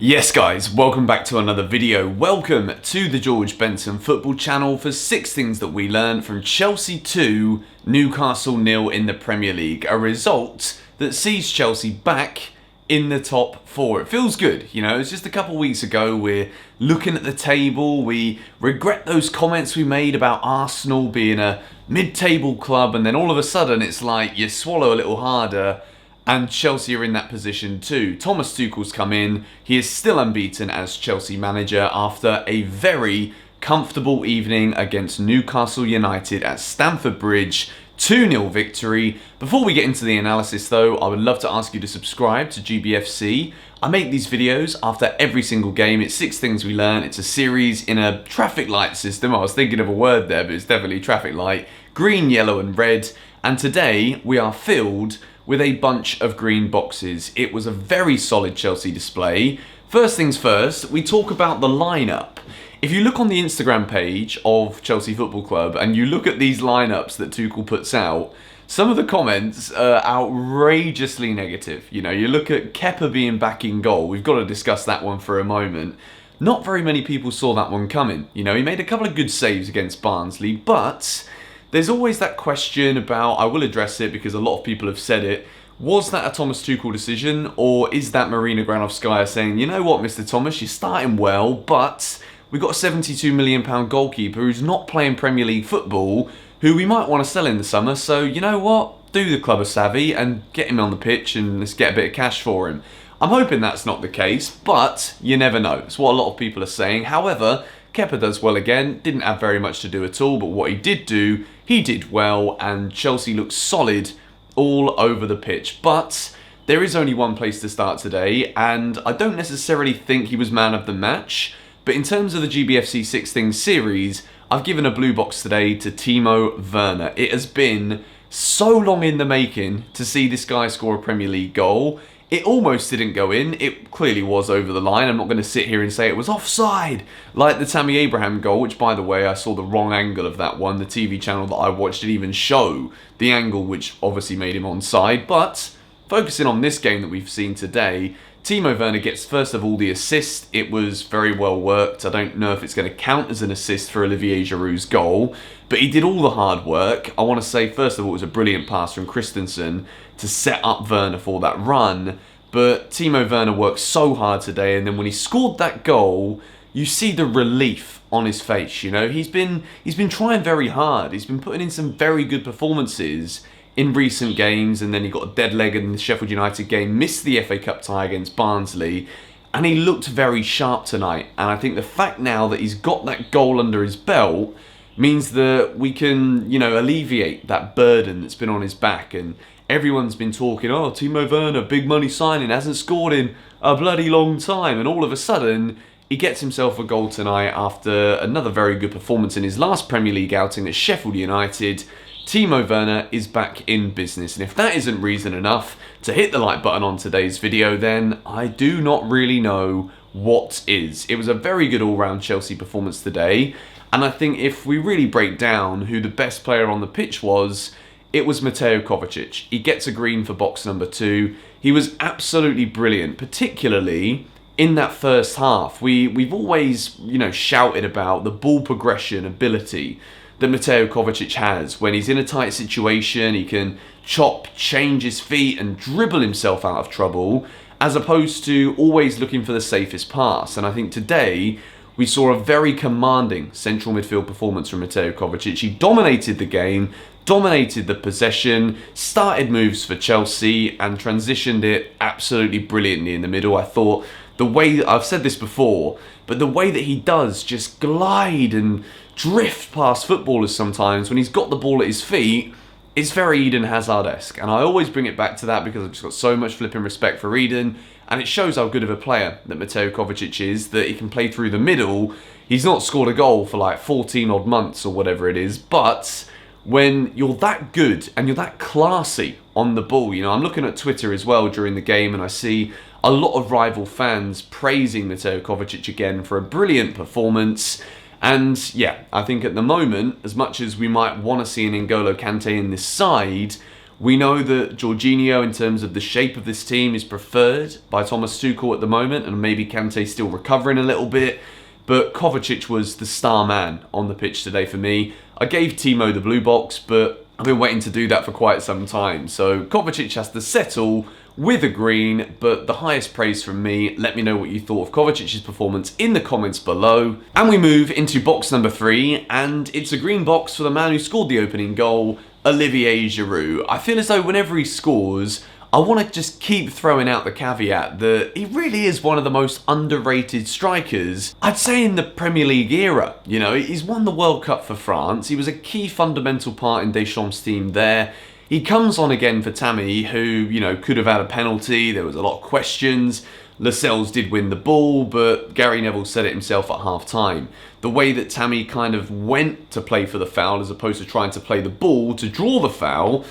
Yes guys, welcome back to another video. Welcome to the Benson football channel for 6 things that we learned from Chelsea 2, Newcastle 0 in the Premier League. A result that sees Chelsea back in the top 4. It feels good, you know, it's just a couple weeks ago, we're looking at the table, we regret those comments we made about Arsenal being a mid-table club, and then all of a sudden it's like you swallow a little harder and Chelsea are in that position too. Thomas Tuchel's come in. He is still unbeaten as Chelsea manager after a very comfortable evening against Newcastle United at Stamford Bridge. 2-0 victory. Before we get into the analysis though, I would love to ask you to subscribe to GBFC. I make these videos after every single game. It's 6 things we learn. It's a series in a traffic light system. I was thinking of a word there, but it's definitely traffic light. Green, yellow and red. And today we are filled with a bunch of green boxes. It was a very solid Chelsea display. First things first, we talk about the lineup. If you look on the Instagram page of Chelsea Football Club and you look at these lineups that Tuchel puts out, some of the comments are outrageously negative. You know, you look at Kepa being back in goal. We've got to discuss that one for a moment. Not very many people saw that one coming. You know, he made a couple of good saves against Barnsley, but there's always that question about, I will address it because a lot of people have said it, was that a Thomas Tuchel decision, or is that Marina Granovskaya saying, you know what, Mr. Thomas, you're starting well, but we've got a £72 million goalkeeper who's not playing Premier League football, who we might want to sell in the summer, so you know what, do the club a savvy and get him on the pitch and let's get a bit of cash for him. I'm hoping that's not the case, but you never know. It's what a lot of people are saying. However, Kepa does well again, didn't have very much to do at all, but what he did do, he did well, and Chelsea looks solid all over the pitch. But there is only one place to start today, and I don't necessarily think he was man of the match, but in terms of the GBFC 6 Things series, I've given a blue box today to Timo Werner. It has been so long in the making to see this guy score a Premier League goal. It almost didn't go in. It clearly was over the line. I'm not going to sit here and say it was offside, like the Tammy Abraham goal, which, by the way, I saw the wrong angle of that one. The TV channel that I watched didn't even show the angle, which obviously made him onside. But focusing on this game that we've seen today, Timo Werner gets, first of all, the assist. It was very well worked. I don't know if it's going to count as an assist for Olivier Giroud's goal, but he did all the hard work. I want to say, first of all, it was a brilliant pass from Christensen to set up Werner for that run. But Timo Werner worked so hard today, and then when he scored that goal, you see the relief on his face. You know, he's been trying very hard. He's been putting in some very good performances in recent games, and then he got a dead leg in the Sheffield United game, missed the FA Cup tie against Barnsley, and he looked very sharp tonight. And I think the fact now that he's got that goal under his belt means that we can, you know, alleviate that burden that's been on his back. And everyone's been talking, oh, Timo Werner, big money signing, hasn't scored in a bloody long time, and all of a sudden he gets himself a goal tonight after another very good performance in his last Premier League outing at Sheffield United. Timo Werner is back in business, and if that isn't reason enough to hit the like button on today's video, then I do not really know what is. It was a very good all-round Chelsea performance today, and I think if we really break down who the best player on the pitch was, it was Mateo Kovacic. He gets a green for box number 2. He was absolutely brilliant, particularly in that first half. We've always, you know, shouted about the ball progression ability that Mateo Kovacic has. When he's in a tight situation, he can chop, change his feet and dribble himself out of trouble, as opposed to always looking for the safest pass. And I think today we saw a very commanding central midfield performance from Mateo Kovacic. He dominated the game, dominated the possession, started moves for Chelsea and transitioned it absolutely brilliantly in the middle. I thought the way, I've said this before, but the way that he does just glide and drift past footballers sometimes when he's got the ball at his feet, is very Eden Hazard-esque. And I always bring it back to that because I've just got so much flipping respect for Eden, and it shows how good of a player that Mateo Kovacic is, that he can play through the middle. He's not scored a goal for like 14 odd months or whatever it is, but when you're that good and you're that classy on the ball, you know, I'm looking at Twitter as well during the game and I see a lot of rival fans praising Mateo Kovacic again for a brilliant performance. And yeah, I think at the moment, as much as we might want to see an N'Golo Kante in this side, We know that Jorginho, in terms of the shape of this team, is preferred by Thomas Tuchel at the moment, and maybe Kante's still recovering a little bit. But Kovacic was the star man on the pitch today for me. I gave Timo the blue box, but I've been waiting to do that for quite some time. So Kovacic has to settle with a green, but the highest praise from me. Let me know what you thought of Kovacic's performance in the comments below. And we move into box number 3, and it's a green box for the man who scored the opening goal, Olivier Giroud. I feel as though whenever he scores, I want to just keep throwing out the caveat that he really is one of the most underrated strikers, I'd say, in the Premier League era. You know, he's won the World Cup for France. He was a key fundamental part in Deschamps' team there. He comes on again for Tammy, who, you know, could have had a penalty. There was a lot of questions. Lascelles did win the ball, but Gary Neville said it himself at half-time. The way that Tammy kind of went to play for the foul as opposed to trying to play the ball to draw the foul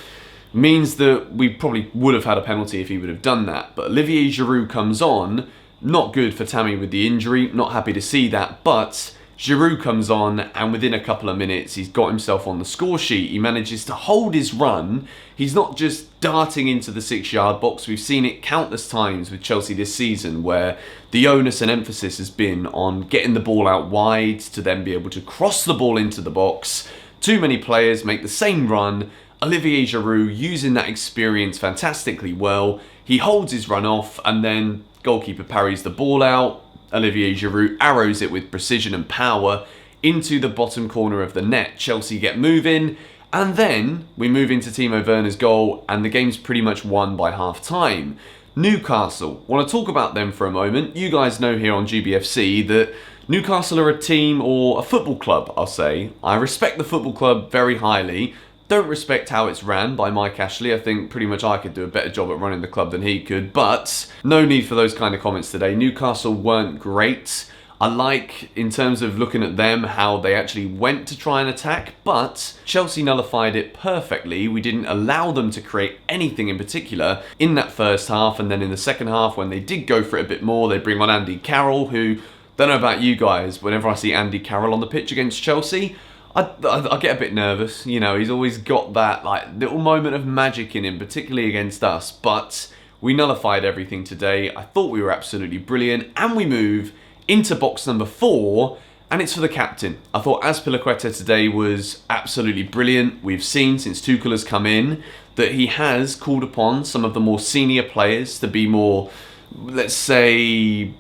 means that we probably would have had a penalty if he would have done that. But Olivier Giroud comes on, not good for Tammy with the injury, not happy to see that, but Giroud comes on, and within a couple of minutes, he's got himself on the score sheet. He manages to hold his run. He's not just darting into the 6-yard box. We've seen it countless times with Chelsea this season, where the onus and emphasis has been on getting the ball out wide to then be able to cross the ball into the box. Too many players make the same run. Olivier Giroud, using that experience fantastically well, he holds his run off, and then goalkeeper parries the ball out. Olivier Giroud arrows it with precision and power into the bottom corner of the net. Chelsea get moving, and then we move into Timo Werner's goal, and the game's pretty much won by half-time. Newcastle, want to talk about them for a moment. You guys know here on GBFC that Newcastle are a team, or a football club, I'll say. I respect the football club very highly. Don't respect how it's ran by Mike Ashley. I think pretty much I could do a better job at running the club than he could, but no need for those kind of comments today. Newcastle weren't great. I like, in terms of looking at them, how they actually went to try and attack, but Chelsea nullified it perfectly. We didn't allow them to create anything in particular in that first half, and then in the second half, when they did go for it a bit more, they bring on Andy Carroll, who, don't know about you guys, whenever I see Andy Carroll on the pitch against Chelsea, I get a bit nervous. You know, he's always got that like little moment of magic in him, particularly against us. But we nullified everything today. I thought we were absolutely brilliant. And we move into box number 4, and it's for the captain. I thought Azpilicueta today was absolutely brilliant. We've seen since Tuchel has come in that he has called upon some of the more senior players to be more, let's say,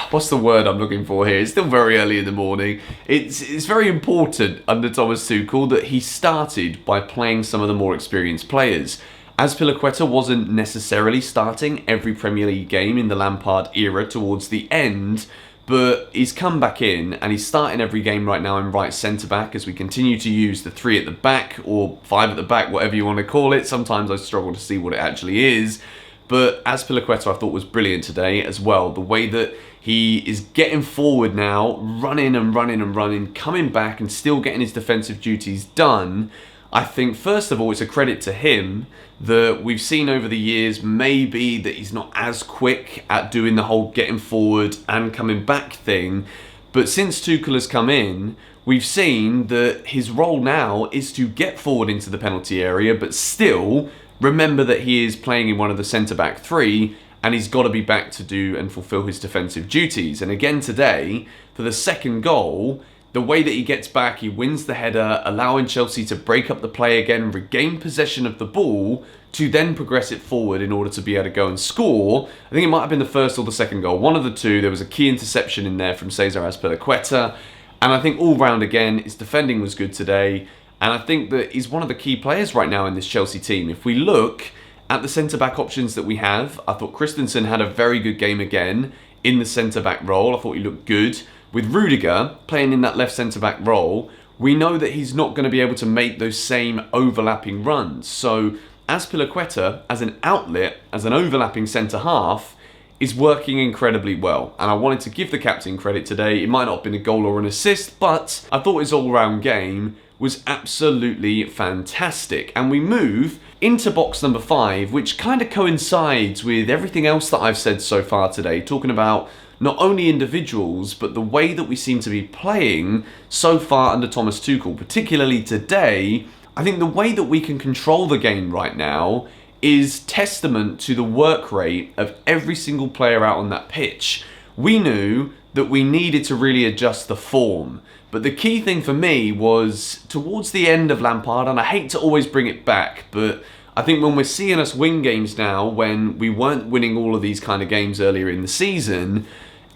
what's the word I'm looking for here? It's still very early in the morning. It's very important under Thomas Tuchel that he started by playing some of the more experienced players. Azpilicueta wasn't necessarily starting every Premier League game in the Lampard era towards the end, but he's come back in and he's starting every game right now in right centre-back as we continue to use the 3 at the back, or 5 at the back, whatever you want to call it. Sometimes I struggle to see what it actually is. But Azpilicueta I thought was brilliant today as well. The way that he is getting forward now, running and running and running, coming back and still getting his defensive duties done. I think, first of all, it's a credit to him that we've seen over the years maybe that he's not as quick at doing the whole getting forward and coming back thing. But since Tuchel has come in, we've seen that his role now is to get forward into the penalty area, but still remember that he is playing in one of the centre-back 3, and he's got to be back to do and fulfil his defensive duties. And again today, for the second goal, the way that he gets back, he wins the header, allowing Chelsea to break up the play again, regain possession of the ball, to then progress it forward in order to be able to go and score. I think it might have been the first or the second goal, one of the two. There was a key interception in there from Cesar Azpilicueta, and I think all round again, his defending was good today. And I think that he's one of the key players right now in this Chelsea team. If we look at the centre-back options that we have, I thought Christensen had a very good game again in the centre-back role. I thought he looked good. With Rudiger playing in that left centre-back role, we know that he's not going to be able to make those same overlapping runs. So Azpilicueta, as an outlet, as an overlapping centre-half, is working incredibly well. And I wanted to give the captain credit today. It might not have been a goal or an assist, but I thought his all-round game was absolutely fantastic. And we move into box number 5, which kind of coincides with everything else that I've said so far today, talking about not only individuals, but the way that we seem to be playing so far under Thomas Tuchel, particularly today. I think the way that we can control the game right now is testament to the work rate of every single player out on that pitch. We knew that we needed to really adjust the form. But the key thing for me was towards the end of Lampard, and I hate to always bring it back, but I think when we're seeing us win games now, when we weren't winning all of these kind of games earlier in the season,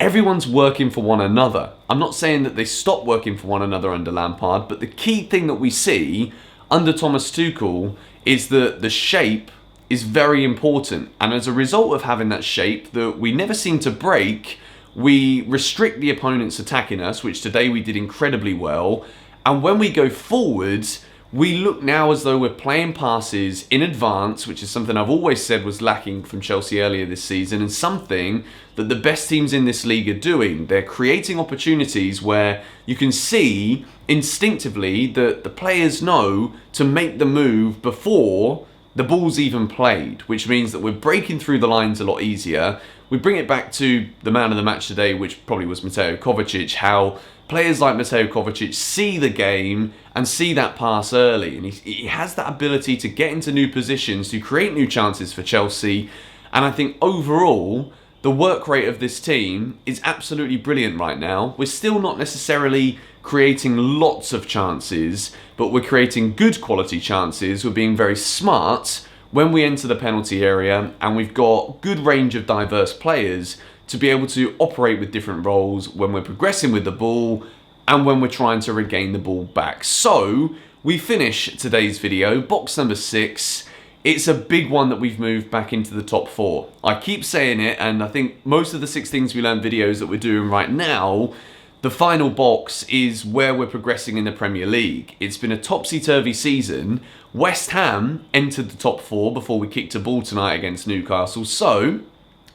everyone's working for one another. I'm not saying that they stopped working for one another under Lampard, but the key thing that we see under Thomas Tuchel is that the shape is very important. And as a result of having that shape that we never seem to break, we restrict the opponents attacking us, which today we did incredibly well. And when we go forwards, we look now as though we're playing passes in advance, which is something I've always said was lacking from Chelsea earlier this season, and something that the best teams in this league are doing. They're creating opportunities where you can see instinctively that the players know to make the move before the ball's even played, which means that we're breaking through the lines a lot easier. We bring it back to the man of the match today, which probably was Mateo Kovacic, how players like Mateo Kovacic see the game and see that pass early. And he has that ability to get into new positions, to create new chances for Chelsea. And I think overall, the work rate of this team is absolutely brilliant right now. We're still not necessarily creating lots of chances, but we're creating good quality chances. We're being very smart when we enter the penalty area, and we've got good range of diverse players to be able to operate with different roles when we're progressing with the ball and when we're trying to regain the ball back. So we finish today's video, box number 6. It's a big one that we've moved back into the top 4. I keep saying it, and I think most of the 6 things we learned videos that we're doing right now, the final box is where we're progressing in the Premier League. It's been a topsy-turvy season. West Ham entered the top 4 before we kicked a ball tonight against Newcastle. So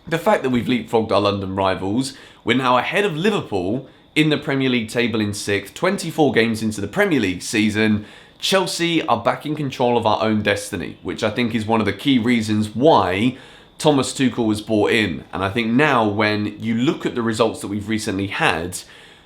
the fact that we've leapfrogged our London rivals, we're now ahead of Liverpool in the Premier League table in 6th, 24 games into the Premier League season. Chelsea are back in control of our own destiny, which I think is one of the key reasons why Thomas Tuchel was brought in. And I think now when you look at the results that we've recently had,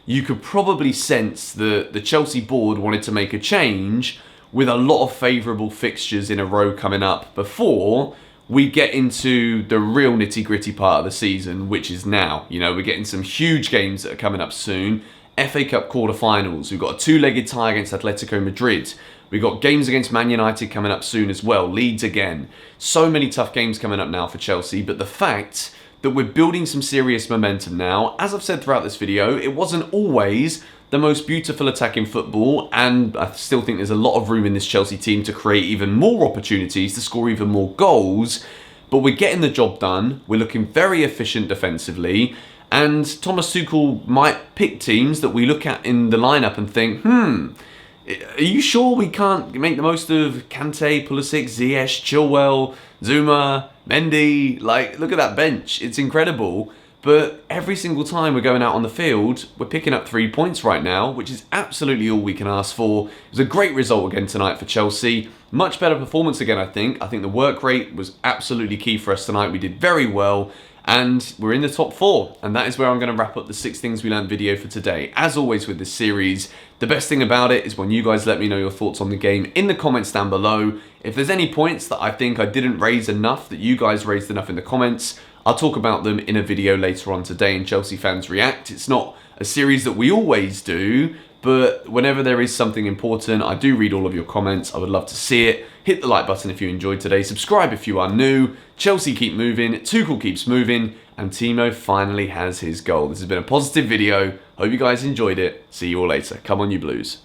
you could probably sense that the Chelsea board wanted to make a change with a lot of favourable fixtures in a row coming up before we get into the real nitty-gritty part of the season, which is now. You know, we're getting some huge games that are coming up soon. FA Cup quarter-finals. We've got a 2-legged tie against Atletico Madrid. We've got games against Man United coming up soon as well. Leeds again. So many tough games coming up now for Chelsea, but the fact that we're building some serious momentum now. As I've said throughout this video, it wasn't always the most beautiful attacking football, and I still think there's a lot of room in this Chelsea team to create even more opportunities, to score even more goals, but we're getting the job done. We're looking very efficient defensively, and Thomas Tuchel might pick teams that we look at in the lineup and think, are you sure we can't make the most of Kante, Pulisic, Ziyech, Chilwell, Zuma, Mendy? Like, look at that bench. It's incredible. But every single time we're going out on the field, we're picking up 3 points right now, which is absolutely all we can ask for. It was a great result again tonight for Chelsea. Much better performance again, I think. I think the work rate was absolutely key for us tonight. We did very well. And we're in the top 4, and that is where I'm going to wrap up the 6 things we learned video for today. As always with this series, the best thing about it is when you guys let me know your thoughts on the game in the comments down below. If there's any points that I think I didn't raise enough, that you guys raised enough in the comments, I'll talk about them in a video later on today in Chelsea Fans React. It's not a series that we always do, but whenever there is something important, I do read all of your comments. I would love to see it. Hit the like button if you enjoyed today. Subscribe if you are new. Chelsea keep moving. Tuchel keeps moving. And Timo finally has his goal. This has been a positive video. Hope you guys enjoyed it. See you all later. Come on, you Blues.